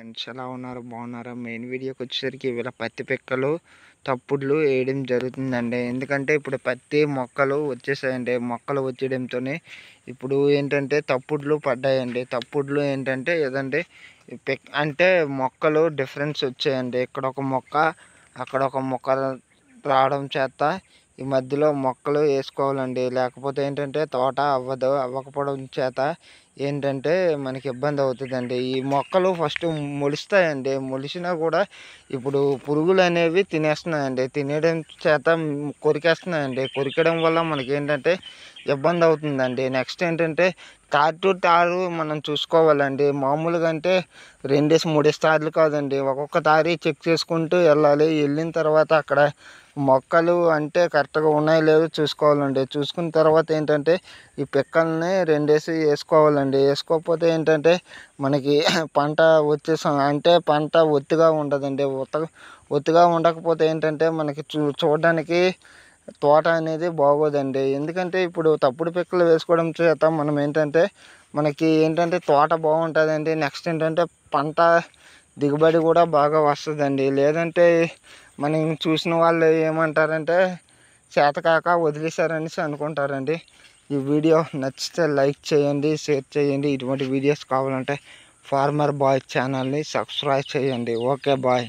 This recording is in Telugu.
ఫ్రెండ్స్ ఎలా ఉన్నారు? బాగున్నారా? మెయిన్ వీడియోకి వచ్చేసరికి ఇవాళ పత్తి పిక్కలు తప్పుడులు వేయడం జరుగుతుందండి. ఎందుకంటే ఇప్పుడు పత్తి మొక్కలు వచ్చేసాయండి. మొక్కలు వచ్చేయడంతో ఇప్పుడు ఏంటంటే తప్పుడులు పడ్డాయండి. తప్పుడులు ఏంటంటే ఏదంటే అంటే మొక్కలు డిఫరెన్స్ వచ్చాయండి. ఇక్కడ ఒక మొక్క అక్కడ ఒక మొక్క రావడం చేత ఈ మధ్యలో మొక్కలు వేసుకోవాలండి. లేకపోతే ఏంటంటే తోట అవ్వకపోవడం చేత ఏంటంటే మనకి ఇబ్బంది అవుతుందండి. ఈ మొక్కలు ఫస్ట్ మొలుస్తాయండి. మొలిసినా కూడా ఇప్పుడు పురుగులు అనేవి తినేస్తున్నాయండి. తినేయడం చేత కొరికేస్తున్నాయండి. కొరికడం వల్ల మనకి ఏంటంటే ఇబ్బంది అవుతుందండి. నెక్స్ట్ ఏంటంటే తారు టు తారు మనం చూసుకోవాలండి. మామూలుగా అంటే 2-3 సార్లు కాదండి, ఒక్కొక్క తారి చెక్ చేసుకుంటూ వెళ్ళాలి. వెళ్ళిన తర్వాత అక్కడ మొక్కలు అంటే కరెక్ట్గా ఉన్నాయో లేదో చూసుకోవాలండి. చూసుకున్న తర్వాత ఏంటంటే ఈ పిక్కల్ని 2 వేసుకోవాలండి. వేసుకోకపోతే ఏంటంటే మనకి పంట అంటే పంట ఒత్తుగా ఉండదండి. ఒత్తుగా ఉండకపోతే ఏంటంటే మనకి చూడడానికి తోట అనేది బాగోదండి. ఎందుకంటే ఇప్పుడు తప్పుడు పిక్కలు వేసుకోవడం చేత మనం ఏంటంటే మనకి ఏంటంటే తోట బాగుంటుందండి. నెక్స్ట్ ఏంటంటే పంట దిగుబడి కూడా బాగా వస్తుందండి. లేదంటే మనం చూసిన వాళ్ళు ఏమంటారంటే చేతకాక వదిలేశారనేసి అనుకుంటారండి. ఈ వీడియో నచ్చితే లైక్ చేయండి, షేర్ చేయండి. ఇటువంటి వీడియోస్ కావాలంటే ఫార్మర్ బాయ్ ఛానల్ని సబ్స్క్రైబ్ చేయండి. Okay bye.